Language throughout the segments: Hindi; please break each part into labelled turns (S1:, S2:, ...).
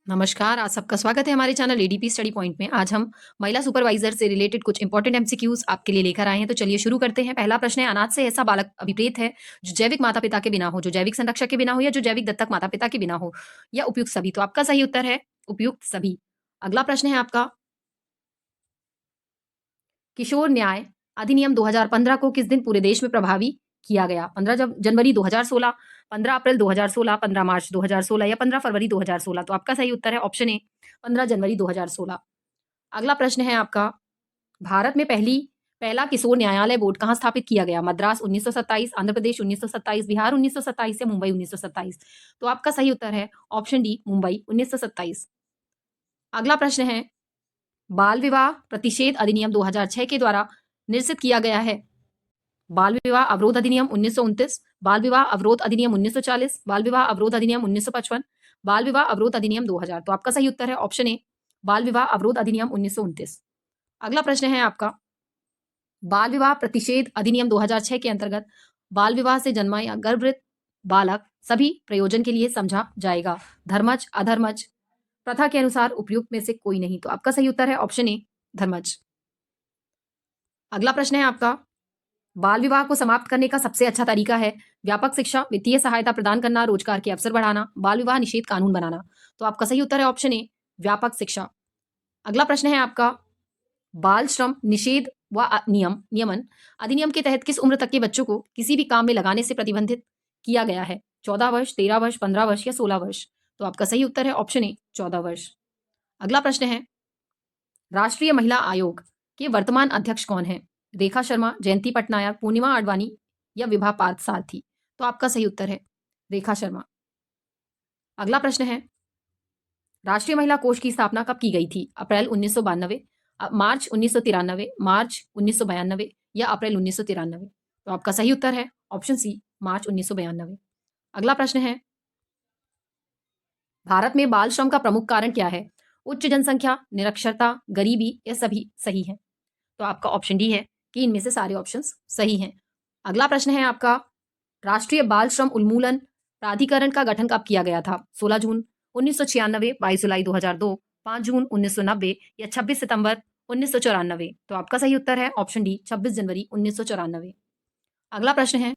S1: नमस्कार, आप सबका स्वागत है हमारे चैनल एडीपी स्टडी पॉइंट में। आज हम महिला सुपरवाइजर से रिलेटेड कुछ इंपॉर्टेंट एमसीक्यूज आपके लिए लेकर आए हैं। तो चलिए शुरू करते हैं। पहला प्रश्न है, अनाथ से ऐसा बालक अभिप्रेत है जो जैविक माता-पिता के बिना हो, जो जैविक संरक्षक के बिना हो या जो जैविक दत्तक माता-पिता के बिना हो या उपयुक्त सभी। तो आपका सही उत्तर है उपयुक्त सभी। अगला प्रश्न है आपका, किशोर न्याय अधिनियम 2015 को किस दिन पूरे देश में प्रभावी किया गया? 15 जनवरी 2016, 15 अप्रैल 2016, 15 मार्च 2016 या 15 फरवरी 2016। तो आपका सही उत्तर है ऑप्शन ए, 15 जनवरी 2016। अगला प्रश्न है आपका, भारत में पहला किशोर न्यायालय बोर्ड कहाँ स्थापित किया गया? मद्रास 1927, आंध्र प्रदेश 1927, बिहार 1927 या मुंबई 1927। तो आपका सही उत्तर है ऑप्शन डी, मुंबई 1927। अगला प्रश्न है, बाल विवाह प्रतिषेध अधिनियम 2006 के द्वारा निरसित किया गया है। बाल विवाह अवरोध अधिनियम 1929, बाल विवाह अवरोध अधिनियम 1940, बाल विवाह अवरोध अधिनियम 1955, बाल विवाह अवरोध अधिनियम 2000। तो आपका सही उत्तर है ऑप्शन ए, बाल विवाह अवरोध अधिनियम 1929। अगला प्रश्न है आपका, बाल विवाह प्रतिषेध अधिनियम 2006 के अंतर्गत बाल विवाह से जन्मा या गर्भवृत बालक सभी प्रयोजन के लिए समझा जाएगा। धर्मज, अधर्मज, प्रथा के अनुसार उपयुक्त में से कोई नहीं। तो आपका सही उत्तर है ऑप्शन ए, धर्मज। अगला प्रश्न है आपका, बाल विवाह को समाप्त करने का सबसे अच्छा तरीका है व्यापक शिक्षा, वित्तीय सहायता प्रदान करना, रोजगार के अवसर बढ़ाना, बाल विवाह निषेध कानून बनाना। तो आपका सही उत्तर है ऑप्शन ए, व्यापक शिक्षा। अगला प्रश्न है आपका, बाल श्रम निषेध व नियमन अधिनियम के तहत किस उम्र तक के बच्चों को किसी भी काम में लगाने से प्रतिबंधित किया गया है? 14 वर्ष, 13 वर्ष, 15 वर्ष या 16 वर्ष। तो आपका सही उत्तर है ऑप्शन ए, 14 वर्ष। अगला प्रश्न है, राष्ट्रीय महिला आयोग के वर्तमान अध्यक्ष कौन है? रेखा शर्मा, जयंती पटनायक, पूर्णिमा आडवाणी या विभा पार्थ सारथी। तो आपका सही उत्तर है रेखा शर्मा। अगला प्रश्न है, राष्ट्रीय महिला कोष की स्थापना कब की गई थी? अप्रैल 1992, मार्च 1993, मार्च 1992 या अप्रैल 1993। तो आपका सही उत्तर है ऑप्शन सी, मार्च 1992। अगला प्रश्न है, भारत में बाल श्रम का प्रमुख कारण क्या है? उच्च जनसंख्या, निरक्षरता, गरीबी या सभी सही है। तो आपका ऑप्शन डी है कि इनमें से सारे ऑप्शंस सही हैं। अगला प्रश्न है आपका, राष्ट्रीय बाल श्रम उन्मूलन प्राधिकरण का गठन कब किया गया था? 16 जून 1996, 22 जुलाई 2002, 5 जून 1990 या 26 सितंबर 1994। तो आपका सही उत्तर है ऑप्शन डी, 26 जनवरी 1994। अगला प्रश्न है,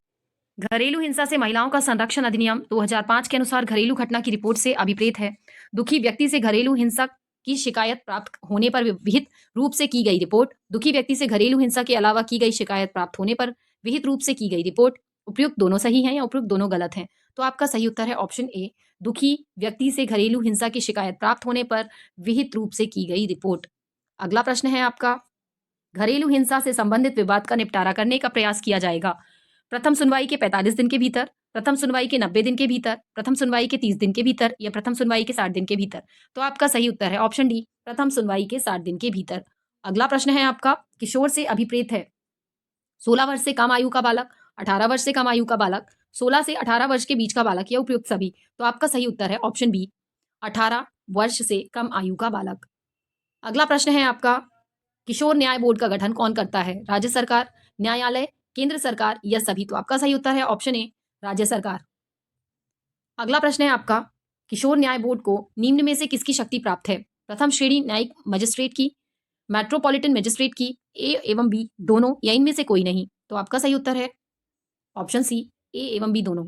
S1: घरेलू हिंसा से महिलाओं का संरक्षण अधिनियम 2005 के अनुसार घरेलू घटना की रिपोर्ट से अभिप्रेत है दुखी व्यक्ति से घरेलू हिंसा की शिकायत प्राप्त होने पर विहित रूप से की गई रिपोर्ट, दुखी व्यक्ति से घरेलू हिंसा के अलावा की गई शिकायत प्राप्त होने पर विहित रूप से की गई रिपोर्ट। उपयुक्त दोनों सही हैं या उपयुक्त दोनों गलत हैं? तो आपका सही उत्तर है ऑप्शन ए, दुखी व्यक्ति से घरेलू हिंसा की शिकायत प्राप्त होने पर विहित रूप से की गई रिपोर्ट। अगला प्रश्न है आपका, घरेलू हिंसा से संबंधित विवाद का निपटारा करने का प्रयास किया जाएगा प्रथम सुनवाई के 45 दिन के भीतर, प्रथम सुनवाई के 90 दिन के भीतर, प्रथम सुनवाई के 30 दिन के भीतर या प्रथम सुनवाई के 60 दिन के भीतर। तो आपका सही उत्तर है ऑप्शन डी, प्रथम सुनवाई के 60 दिन के भीतर। अगला प्रश्न है आपका, किशोर से अभिप्रेत है 16 वर्ष से कम आयु का बालक, 18 वर्ष से कम आयु का बालक, 16 से 18 वर्ष के बीच का बालक या उपयुक्त सभी। तो आपका सही उत्तर है ऑप्शन बी, 18 वर्ष से कम आयु का बालक। अगला प्रश्न है आपका, किशोर न्याय बोर्ड का गठन कौन करता है? राज्य सरकार, न्यायालय, केंद्र सरकार या सभी। तो आपका सही उत्तर है ऑप्शन ए, राज्य सरकार। अगला प्रश्न है आपका, किशोर न्याय बोर्ड को निम्न में से किसकी शक्ति प्राप्त है? प्रथम श्रेणी न्यायिक मजिस्ट्रेट की, मेट्रोपॉलिटन मजिस्ट्रेट की, ए एवं बी दोनों या इनमें से कोई नहीं। तो आपका सही उत्तर है ऑप्शन सी, ए एवं बी दोनों।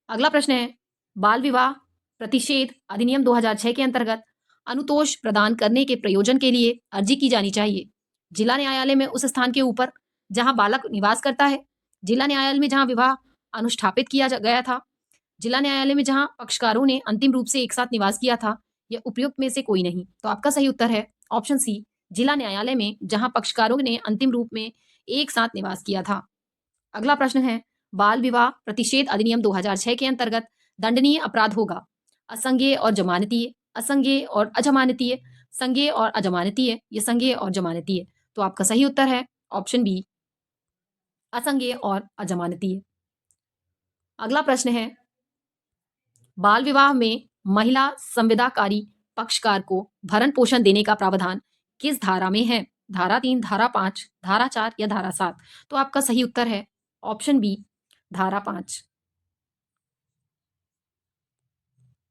S1: अगला प्रश्न है, बाल विवाह प्रतिषेध अधिनियम 2006 के अंतर्गत अनुतोष प्रदान करने के प्रयोजन के लिए अर्जी की जानी चाहिए जिला न्यायालय में उस स्थान के ऊपर जहां बालक निवास करता है, जिला न्यायालय में जहां विवाह अनुष्ठापित किया गया था, जिला न्यायालय में जहां पक्षकारों ने अंतिम रूप से एक साथ निवास किया था, या उपयुक्त में से कोई नहीं। तो आपका सही उत्तर है ऑप्शन सी, जिला न्यायालय में जहां पक्षकारों ने अंतिम रूप में एक साथ निवास किया था। अगला प्रश्न है, बाल विवाह प्रतिषेध अधिनियम 2006 के अंतर्गत दंडनीय अपराध होगा असंज्ञेय और जमानतीय, असंज्ञेय और अजमानतीय, संज्ञेय और अजमानतीय या संज्ञेय और जमानतीय। तो आपका सही उत्तर है ऑप्शन बी, असंज्ञेय और अजमानतीय। अगला प्रश्न है, बाल विवाह में महिला संविदाकारी पक्षकार को भरण पोषण देने का प्रावधान किस धारा में है? धारा 3, धारा 5, धारा 4 या धारा 7। तो आपका सही उत्तर है ऑप्शन बी, धारा 5।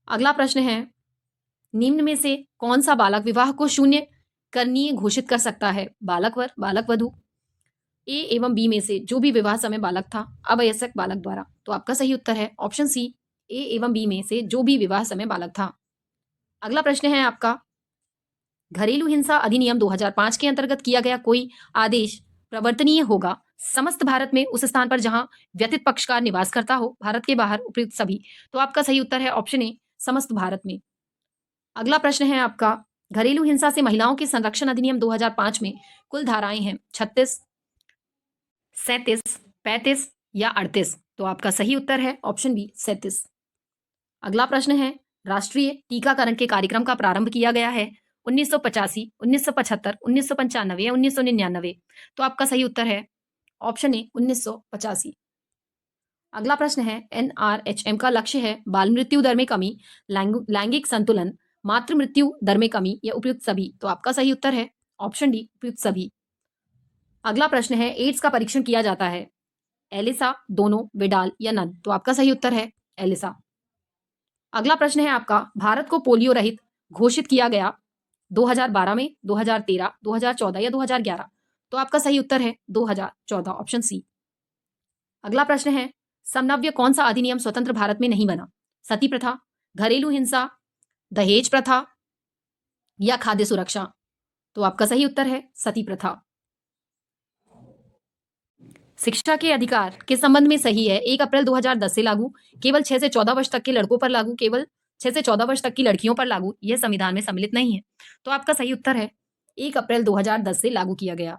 S1: अगला प्रश्न है, निम्न में से कौन सा बालक विवाह को शून्य करनीय घोषित कर सकता है? बालक वर, बालक वधू। ए एवं बी में से जो भी विवाह समय बालक था अवयस्क बालक द्वारा। तो आपका सही उत्तर है ऑप्शन सी, ए एवं बी में से जो भी विवाह समय बालक था। अगला प्रश्न है आपका, घरेलू हिंसा अधिनियम 2005 के अंतर्गत किया गया कोई आदेश प्रवर्तनीय होगा समस्त भारत में उस स्थान पर जहां व्यतीत पक्षकार निवास करता हो, भारत के बाहर उपयुक्त सभी। तो आपका सही उत्तर है ऑप्शन ए, समस्त भारत में। अगला प्रश्न है आपका, घरेलू हिंसा से महिलाओं के संरक्षण अधिनियम 2005 में कुल धाराएं हैं 36, 37, 35 या 38। तो आपका सही उत्तर है ऑप्शन बी, 37। अगला प्रश्न है, राष्ट्रीय टीकाकरण के कार्यक्रम का प्रारंभ किया गया है 1985, 1975, 1995 या 1999। तो आपका सही उत्तर है ऑप्शन ए, 1985। अगला प्रश्न है, एनआरएचएम का लक्ष्य है बाल मृत्यु दर में कमी, लैंगिक संतुलन, मातृ मृत्यु दर में कमी या उपयुक्त सभी। तो आपका सही उत्तर है ऑप्शन डी, उपयुक्त सभी। अगला प्रश्न है, एड्स का परीक्षण किया जाता है एलिसा, दोनों, विडाल या नन। तो आपका सही उत्तर है एलिसा। अगला प्रश्न है आपका, भारत को पोलियो रहित घोषित किया गया 2012 में, 2013, 2014 या 2011। तो आपका सही उत्तर है 2014, ऑप्शन सी। अगला प्रश्न है, समनव्य कौन सा अधिनियम स्वतंत्र भारत में नहीं बना? सती प्रथा, घरेलू हिंसा, दहेज प्रथा या खाद्य सुरक्षा। तो आपका सही उत्तर है सती प्रथा। शिक्षा के अधिकार के संबंध में सही है 1 अप्रैल 2010 से लागू, केवल 6 से 14 वर्ष तक के लड़कों पर लागू, केवल 6 से 14 वर्ष तक की लड़कियों पर लागू, यह संविधान में सम्मिलित नहीं है। तो आपका सही उत्तर है 1 अप्रैल 2010 से लागू किया गया।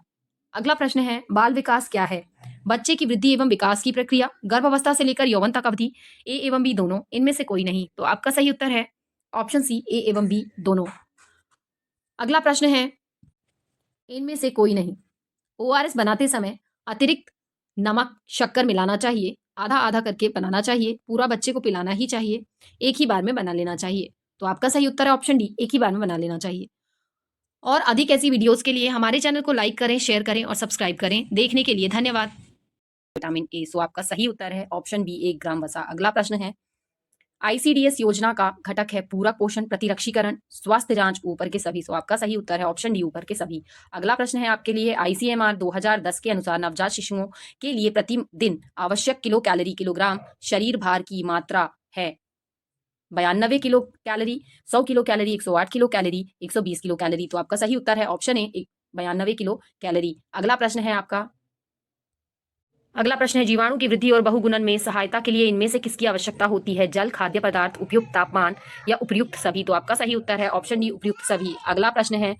S1: अगला प्रश्न है, बाल विकास क्या है? बच्चे की वृद्धि एवं विकास की प्रक्रिया, गर्भावस्था से लेकर यौवन तक अवधि, ए एवं बी दोनों, इनमें से कोई नहीं। तो आपका सही उत्तर है ऑप्शन सी, ए एवं बी दोनों। अगला प्रश्न है, इनमें से कोई नहीं। ओआरएस बनाते समय अतिरिक्त नमक शक्कर मिलाना चाहिए, आधा आधा करके बनाना चाहिए, पूरा बच्चे को पिलाना ही चाहिए, एक ही बार में बना लेना चाहिए। तो आपका सही उत्तर है ऑप्शन डी, एक ही बार में बना लेना चाहिए। और अधिक ऐसी वीडियोस के लिए हमारे चैनल को लाइक करें, शेयर करें और सब्सक्राइब करें। देखने के लिए धन्यवाद। विटामिन ए, सो आपका सही उत्तर है ऑप्शन बी, 1 ग्राम वसा। अगला प्रश्न है, आईसीडीएस योजना का घटक है पूरक पोषण, प्रतिरक्षीकरण, स्वास्थ्य जांच, ऊपर के सभी। सो आपका सही उत्तर है ऑप्शन डी, ऊपर के सभी। अगला प्रश्न है आपके लिए, आईसीएमआर 2010 के अनुसार नवजात शिशुओं के लिए प्रतिदिन आवश्यक किलोग्राम शरीर भार की मात्रा है 92 kilo calorie, 100 kilo calorie, 108 kilo calorie, 120 kilo calorie. तो आपका सही उत्तर है ऑप्शन ए, 92 किलो कैलोरी। अगला प्रश्न है आपका, अगला प्रश्न है, जीवाणु की वृद्धि और बहुगुणन में सहायता के लिए इनमें से किसकी आवश्यकता होती है? जल, खाद्य पदार्थ, उपयुक्त तापमान या उपयुक्त सभी। तो आपका सही उत्तर है ऑप्शन डी, उपयुक्त सभी। अगला प्रश्न है,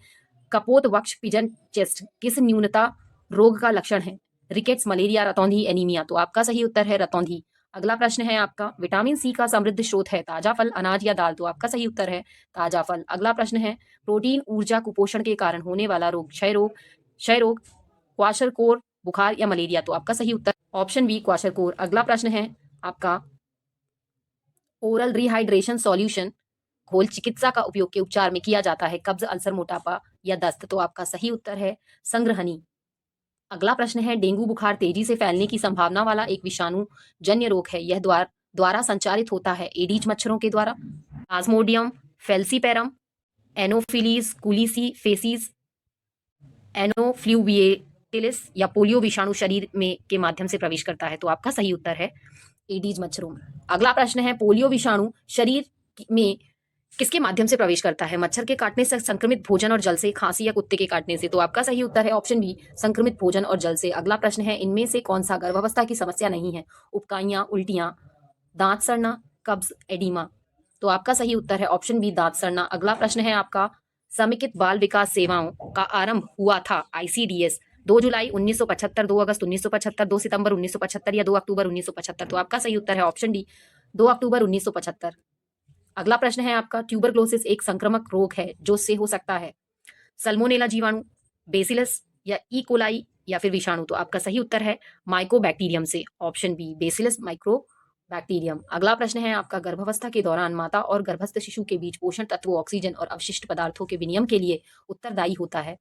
S1: कपोत वक्ष पिजन चेस्ट किस न्यूनता रोग का लक्षण है? रिकेट्स, मलेरिया, रतौंधी, एनीमिया। तो आपका सही उत्तर है रतौंधी। अगला प्रश्न है आपका, विटामिन सी का समृद्ध स्रोत है ताजा फल, अनाज या दाल। तो आपका सही उत्तर है ताजा फल। अगला प्रश्न है, प्रोटीन ऊर्जा कुपोषण के कारण होने वाला रोग, क्षय रोग, क्वाशरकोर, बुखार या मलेरिया। तो आपका सही उत्तर ऑप्शन बी, क्वाशरकोर। अगला प्रश्न है आपका, ओरल रिहाइड्रेशन सॉल्यूशन घोल चिकित्सा का उपयोग के उपचार में किया जाता है कब्ज, अल्सर, मोटापा या दस्त। तो आपका सही उत्तर है संग्रहणी। अगला प्रश्न है, डेंगू बुखार तेजी से फैलने की संभावना वाला एक विषाणु जन्य रोग है, यह द्वारा संचारित होता है एडीज मच्छरों के द्वारा, प्लाज्मोडियम फेल्सीपेरम, एनोफिलीज कुलिसी फेसिस, एनोफ्लूविएटिलिस या पोलियो विषाणु शरीर में के माध्यम से प्रवेश करता है। तो आपका सही उत्तर है एडीज मच्छरों में। अगला प्रश्न है, पोलियो विषाणु शरीर में किसके माध्यम से प्रवेश करता है? मच्छर के काटने से, संक्रमित भोजन और जल से, खांसी या कुत्ते के काटने से। तो आपका सही उत्तर है ऑप्शन बी, संक्रमित भोजन और जल से। अगला प्रश्न है, इनमें से कौन सा गर्भावस्था की समस्या नहीं है? उपकाइयां, उल्टियां, दांत सड़ना, कब्ज, एडीमा। तो आपका सही उत्तर है ऑप्शन बी, दांत सड़ना। अगला प्रश्न है आपका, समेकित बाल विकास सेवाओं का आरंभ हुआ था आईसीडीएस 2 जुलाई 1975, 2 अगस्त 1975, 2 सितंबर 1975 या 2 अक्टूबर 1975। तो आपका सही उत्तर है ऑप्शन डी, 2 अक्टूबर 1975। अगला प्रश्न है आपका, ट्यूबरक्लोसिस एक संक्रामक रोग है जो से हो सकता है सल्मोनेला जीवाणु, बेसिलस या ई कोलाई या फिर विषाणु। तो आपका सही उत्तर है माइकोबैक्टीरियम से, ऑप्शन बी, बेसिलस माइक्रोबैक्टीरियम। अगला प्रश्न है आपका, गर्भावस्था के दौरान माता और गर्भस्थ शिशु के बीच पोषण तत्वों, ऑक्सीजन और अवशिष्ट पदार्थों के विनिमय के लिए उत्तरदायी होता है।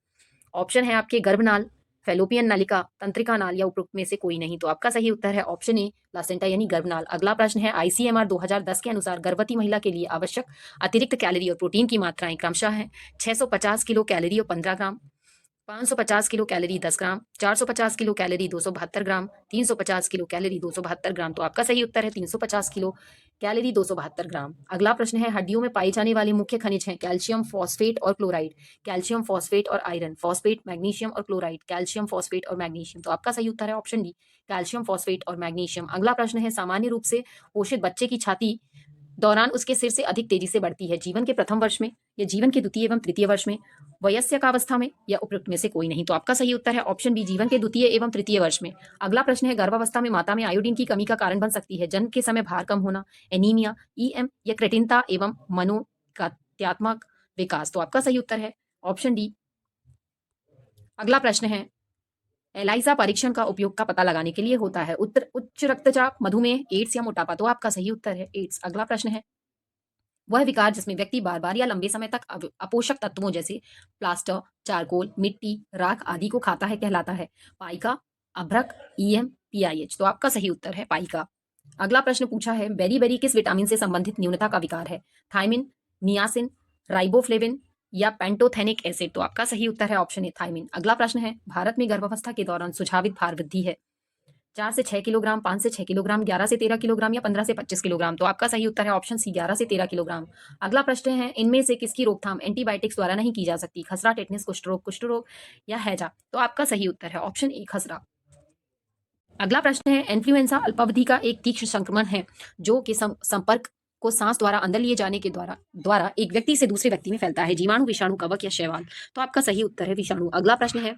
S1: ऑप्शन है आपके, गर्भनाल, फेलोपियन नलिका, तंत्रिका नाल या उपरोक्त में से कोई नहीं। तो आपका सही उत्तर है ऑप्शन ए प्लासेंटा यानी गर्भनाल। अगला प्रश्न है आईसीएमआर 2010 के अनुसार गर्भवती महिला के लिए आवश्यक अतिरिक्त कैलोरी और प्रोटीन की मात्राएं क्रमशः हैं 650 किलो कैलोरी और 15 ग्राम, 550 किलो कैलोरी 10 ग्राम, 450 किलो कैलोरी 272 ग्राम, 350 किलो कैलोरी 272 ग्राम। तो आपका सही उत्तर है 350 किलो कैलोरी 272 ग्राम। अगला प्रश्न है हड्डियों में पाए जाने वाले मुख्य खनिज हैं कैल्शियम, फॉस्फेट और क्लोराइड, कैल्शियम, फॉस्फेट और आयरन, फॉस्फेट, मैग्नीशियम और क्लोराइड, कैल्शियम, फॉस्फेट और मैग्नीशियम। तो आपका सही उत्तर है ऑप्शन डी कैल्शियम, फॉस्फेट और मैग्नीशियम। अगला प्रश्न है सामान्य रूप से पोषित बच्चे की छाती दौरान उसके सिर से अधिक तेजी से बढ़ती है जीवन के प्रथम वर्ष में या जीवन के द्वितीय एवं तृतीय वर्ष में, वयस्कावस्था में या उपयुक्त में से कोई नहीं। तो आपका सही उत्तर है ऑप्शन बी जीवन के द्वितीय एवं तृतीय वर्ष में। अगला प्रश्न है गर्भावस्था में माता में आयोडीन की कमी का कारण बन सकती है जन्म के समय भार कम होना, एनीमिया, ईएम या क्रेटिनता एवं मनोकात्यात्मक विकास। तो आपका सही उत्तर है ऑप्शन डी। अगला प्रश्न है एलाइजा परीक्षण का उपयोग का पता लगाने के लिए होता है उच्च रक्तचाप, मधुमेह, एड्स या मोटापा। तो आपका सही उत्तर है एड्स। अगला प्रश्न है वह विकार जिसमें व्यक्ति बार बार या लंबे समय तक अपोषक तत्वों जैसे प्लास्टर, चारकोल, मिट्टी, राख आदि को खाता है कहलाता है पाइका, अभ्रक, ईएम, पीआईएच। तो आपका सही उत्तर है पाइका। अगला प्रश्न पूछा है बेरी किस विटामिन से संबंधित न्यूनता का विकार है थायमिन, नियासिन, राइबोफ्लेविन या पेंटोथेनिक एसिड। तो आपका सही उत्तर है ऑप्शन ए थायमिन। अगला प्रश्न है भारत में गर्भावस्था के दौरान सुझावित भार वृद्धि है 4 से 6 किलोग्राम, 5 से 6 किलोग्राम, 11 से 13 किलोग्राम या 15 से 25 किलोग्राम। तो आपका सही उत्तर है ऑप्शन सी 11 से 13 किलोग्राम। अगला प्रश्न है इनमें से किसकी रोकथाम एंटीबायोटिक्स द्वारा नहीं की जा सकती खसरा, टेटनस, कुष्ठ रोग या हैजा। तो आपका सही उत्तर है ऑप्शन ए खसरा। अगला प्रश्न है इन्फ्लुएंजा अल्पावधि का एक तीक्ष्ण संक्रमण है जो कि संपर्क को सांस द्वारा अंदर लिए जाने के द्वारा एक व्यक्ति से दूसरे व्यक्ति में फैलता है जीवाणु, विषाणु, कवक या शैवाल। तो आपका सही उत्तर है विषाणु। अगला प्रश्न है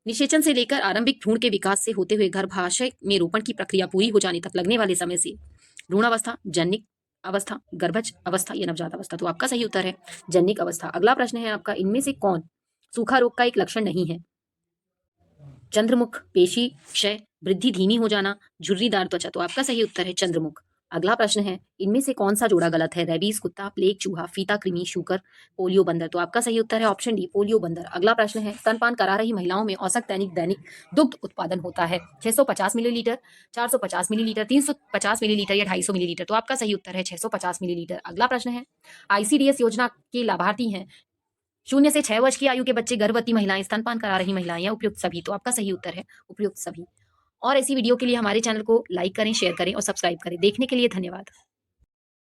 S1: निषेचन से लेकर आरंभिक भ्रूण के विकास से होते हुए गर्भाशय में रोपण की प्रक्रिया पूरी हो जाने तक लगने वाले समय से भ्रूणावस्था, जनिक अवस्था, गर्भज अवस्था या नवजात अवस्था। तो आपका सही उत्तर है जनिक अवस्था। अगला प्रश्न है आपका इनमें से कौन सूखा रोग का एक लक्षण नहीं है चंद्रमुख, पेशी क्षय, वृद्धि धीमी हो जाना, झुर्रीदार त्वचा। तो आपका सही उत्तर है चंद्रमुख। अगला प्रश्न है इनमें से कौन सा जोड़ा गलत है रेबीज कुत्ता, प्लेग चूहा, फीता कृमि, शूकर, पोलियो बंदर। तो आपका सही उत्तर है ऑप्शन डी पोलियो बंदर। अगला प्रश्न है स्तनपान करा रही महिलाओं में औसत दैनिक दुग्ध उत्पादन होता है 650 मिलीलीटर, 450 मिलीलीटर, 350 मिलीलीटर या 250 मिलीलीटर। तो आपका सही उत्तर है 650 मिलीलीटर। अगला प्रश्न है आईसीडीएस योजना के लाभार्थी हैं 0 से 6 वर्ष की आयु के बच्चे, गर्भवती महिलाएं, स्तनपान करा रही महिलाएं या उपयुक्त सभी। तो आपका सही उत्तर है उपयुक्त सभी। और ऐसी वीडियो के लिए हमारे चैनल को लाइक करें, शेयर करें और सब्सक्राइब करें। देखने के लिए धन्यवाद।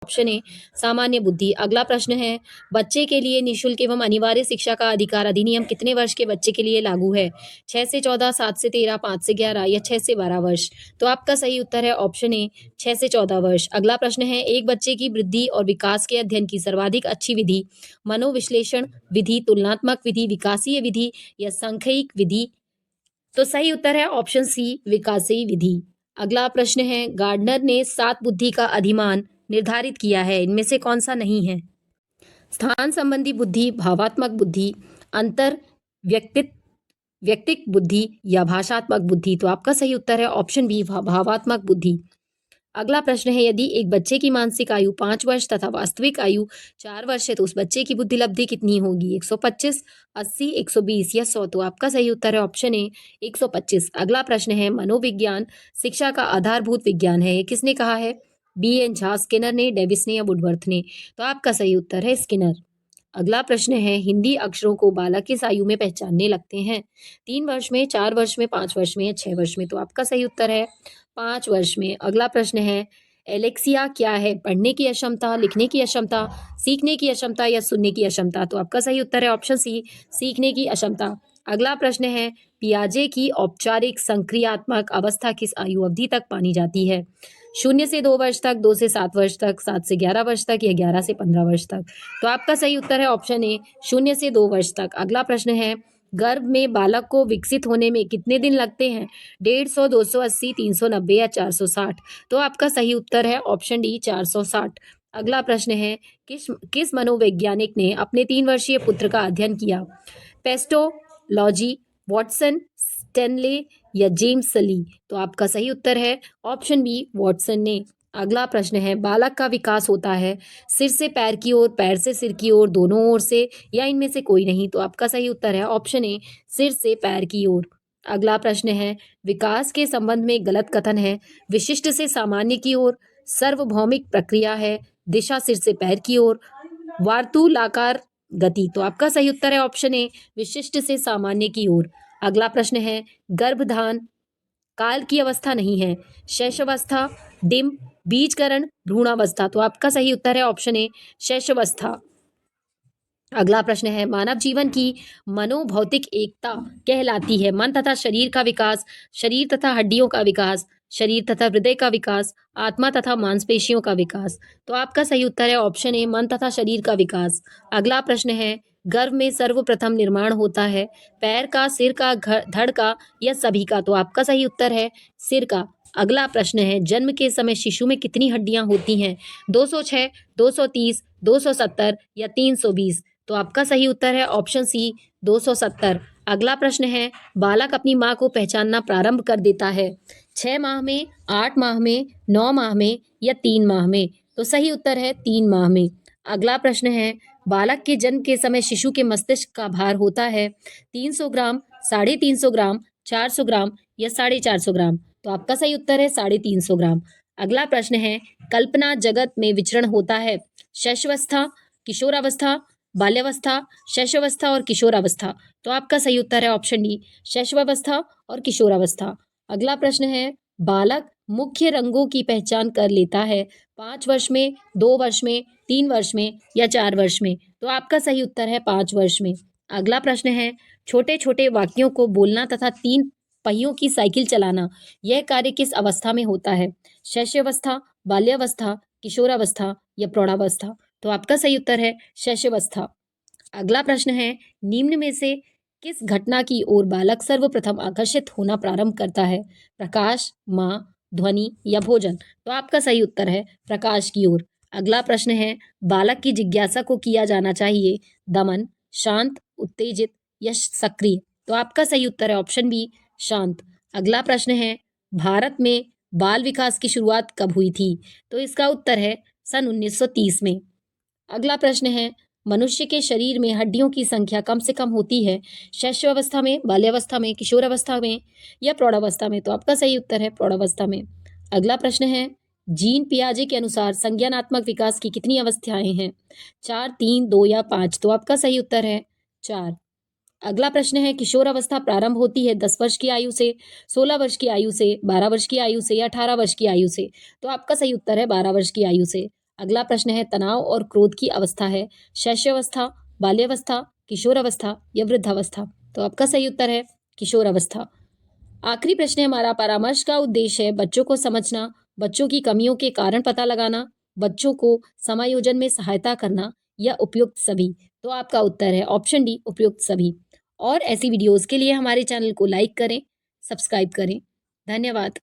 S1: ऑप्शन ए सामान्य बुद्धि। अगला प्रश्न है बच्चे के लिए निःशुल्क एवं अनिवार्य शिक्षा का अधिकार अधिनियम कितने वर्ष के बच्चे के लिए लागू है 6 से 14, 7 से 13, 5 से 11 या 6 से 12 वर्ष। तो आपका सही उत्तर है ऑप्शन ए 6 से 14 वर्ष। अगला प्रश्न है एक बच्चे की वृद्धि और विकास के अध्ययन की सर्वाधिक अच्छी विधि मनोविश्लेषण विधि, तुलनात्मक विधि, विकासीय विधि या सांख्यिक विधि। तो सही उत्तर है ऑप्शन सी विकासीय विधि। अगला प्रश्न है गार्डनर ने 7 बुद्धि का अधिमान निर्धारित किया है इनमें से कौन सा नहीं है स्थान संबंधी बुद्धि, भावात्मक बुद्धि, अंतर व्यक्तिक बुद्धि या भाषात्मक बुद्धि। तो आपका सही उत्तर है ऑप्शन बी भावात्मक बुद्धि। अगला प्रश्न है यदि एक बच्चे की मानसिक आयु 5 वर्ष तथा वास्तविक आयु 4 वर्ष है तो उस बच्चे की बुद्धि लब्धि कितनी होगी 125, 80, 120 या 100। तो आपका सही उत्तर है ऑप्शन ए 125। अगला प्रश्न है मनोविज्ञान शिक्षा का आधारभूत विज्ञान है ये किसने कहा है B.N. झा, स्किनर ने, डेविस ने या वुडवर्थ ने। तो आपका सही उत्तर है स्किनर। अगला प्रश्न है हिंदी अक्षरों को बालक किस आयु में पहचानने लगते हैं 3 वर्ष में, 4 वर्ष में, 5 वर्ष में या 6 वर्ष में। तो आपका सही उत्तर है 5 वर्ष में। अगला प्रश्न है एलेक्सिया क्या है पढ़ने की अक्षमता, लिखने की अक्षमता, सीखने की अक्षमता या सुनने की अक्षमता। तो आपका सही उत्तर है ऑप्शन सी सीखने की अक्षमता। अगला प्रश्न है पियाजे की औपचारिक संक्रियात्मक अवस्था किस आयु अवधि तक मानी जाती है 0 से 2 वर्ष तक, 2 से 7 वर्ष तक, 7 से 11 वर्ष तक या 11 से 15 वर्ष तक। तो आपका सही उत्तर है ऑप्शन ए 0 से 2 वर्ष तक। अगला प्रश्न है गर्भ में बालक को विकसित होने में कितने दिन लगते हैं 150, 280, 390 या 460। तो आपका सही उत्तर है ऑप्शन डी 460। अगला प्रश्न है किस मनोवैज्ञानिक ने अपने 3 वर्षीय पुत्र का अध्ययन किया पेस्टोलॉजी, वॉटसन, स्टेनले या जेम्स सली। तो आपका सही उत्तर है ऑप्शन बी वॉटसन ने। अगला प्रश्न है, बालक का विकास होता है सिर से पैर की ओर, पैर से सिर की ओर, दोनों ओर से, या इनमें से कोई नहीं। तो आपका सही उत्तर है ऑप्शन ए, सिर से पैर की ओर। अगला प्रश्न है, विकास के संबंध में गलत कथन है, विशिष्ट से सामान्य की ओर, सार्वभौमिक प्रक्रिया है, दिशा सिर से पैर की ओर, वार्तुलाकार गति। तो आपका सही उत्तर है ऑप्शन ए, विशिष्ट से सामान्य की ओर। अगला प्रश्न है, गर्भधान काल की अवस्था नहीं है, शैशवावस्था, डिम्ब, बीजकरण, भ्रूणावस्था। तो आपका सही उत्तर है ऑप्शन ए, शैशवावस्था। अगला प्रश्न है, मानव जीवन की मनोभौतिक एकता कहलाती है मन तथा शरीर का विकास, शरीर तथा हड्डियों का विकास, शरीर तथा हृदय का विकास, आत्मा तथा मांसपेशियों का विकास। तो आपका सही उत्तर है ऑप्शन ए, मन तथा शरीर का विकास। अगला प्रश्न है, गर्भ में सर्वप्रथम निर्माण होता है पैर का, सिर का, धड़ का, या सभी का। तो आपका सही उत्तर है सिर का। अगला प्रश्न है, जन्म के समय शिशु में कितनी हड्डियां होती हैं, 206, 230, 270 या 320। तो आपका सही उत्तर है ऑप्शन सी, 270। अगला प्रश्न है, बालक अपनी माँ को पहचानना प्रारंभ कर देता है 6 माह में, 8 माह में, 9 माह में, या 3 माह में। तो सही उत्तर है 3 माह में। अगला प्रश्न है, बालक के जन्म के समय शिशु के मस्तिष्क का भार होता है 300 ग्राम, 350 ग्राम, 400 ग्राम, या 450 ग्राम। तो आपका सही उत्तर है 350 ग्राम। अगला प्रश्न है, कल्पना जगत में विचरण होता है शैशवावस्था, किशोरावस्था, बाल्यावस्था, शैशवावस्था और किशोरावस्था। तो आपका सही उत्तर है ऑप्शन डी, शैशवावस्था और किशोरावस्था। अगला प्रश्न है, बालक मुख्य रंगों की पहचान कर लेता है 5 वर्ष में, 2 वर्ष में, 3 वर्ष में, या 4 वर्ष में। तो आपका सही उत्तर है 5 वर्ष में। अगला प्रश्न है, छोटे छोटे वाक्यों को बोलना तथा 3 पहियों की साइकिल चलाना, यह कार्य किस अवस्था में होता है, शैशवावस्था, बाल्यावस्था, किशोरावस्था, या प्रौढ़ावस्था। तो आपका सही उत्तर है शैशवावस्था। अगला प्रश्न है, निम्न में से किस घटना की ओर बालक सर्वप्रथम आकर्षित होना प्रारंभ करता है, प्रकाश, माँ, ध्वनि, या भोजन। तो आपका सही उत्तर है प्रकाश की ओर। अगला प्रश्न है, बालक की जिज्ञासा को किया जाना चाहिए दमन, शांत, उत्तेजित, या सक्रिय। तो आपका सही उत्तर है ऑप्शन बी, शांत। अगला प्रश्न है, भारत में बाल विकास की शुरुआत कब हुई थी। तो इसका उत्तर है सन 1930 में। अगला प्रश्न है, मनुष्य के शरीर में हड्डियों की संख्या कम से कम होती है शैशवावस्था में, बाल्यावस्था में, किशोरावस्था में, या प्रौढ़ावस्था में। तो आपका सही उत्तर है प्रौढ़ावस्था में। अगला प्रश्न है, जीन पियाजे के अनुसार संज्ञानात्मक विकास की कितनी अवस्थाएं हैं, 4, 3, 2 या 5। तो आपका सही उत्तर है 4। अगला प्रश्न है, किशोर अवस्था प्रारंभ होती है 10 वर्ष की आयु से, 16 वर्ष की आयु से, 12 वर्ष की आयु से, या 18 वर्ष की आयु से। तो आपका सही उत्तर है 12 वर्ष की आयु से। अगला प्रश्न है, तनाव और क्रोध की अवस्था है शैशवावस्था, बाल्यावस्था, किशोर अवस्था, या वृद्धावस्था। तो आपका सही उत्तर है किशोर अवस्था। आखिरी प्रश्न है हमारा, परामर्श का उद्देश्य है बच्चों को समझना, बच्चों की कमियों के कारण पता लगाना, बच्चों को समायोजन में सहायता करना, या उपयुक्त सभी। तो आपका उत्तर है ऑप्शन डी, उपयुक्त सभी। और ऐसी वीडियोस के लिए हमारे चैनल को लाइक करें, सब्सक्राइब करें। धन्यवाद।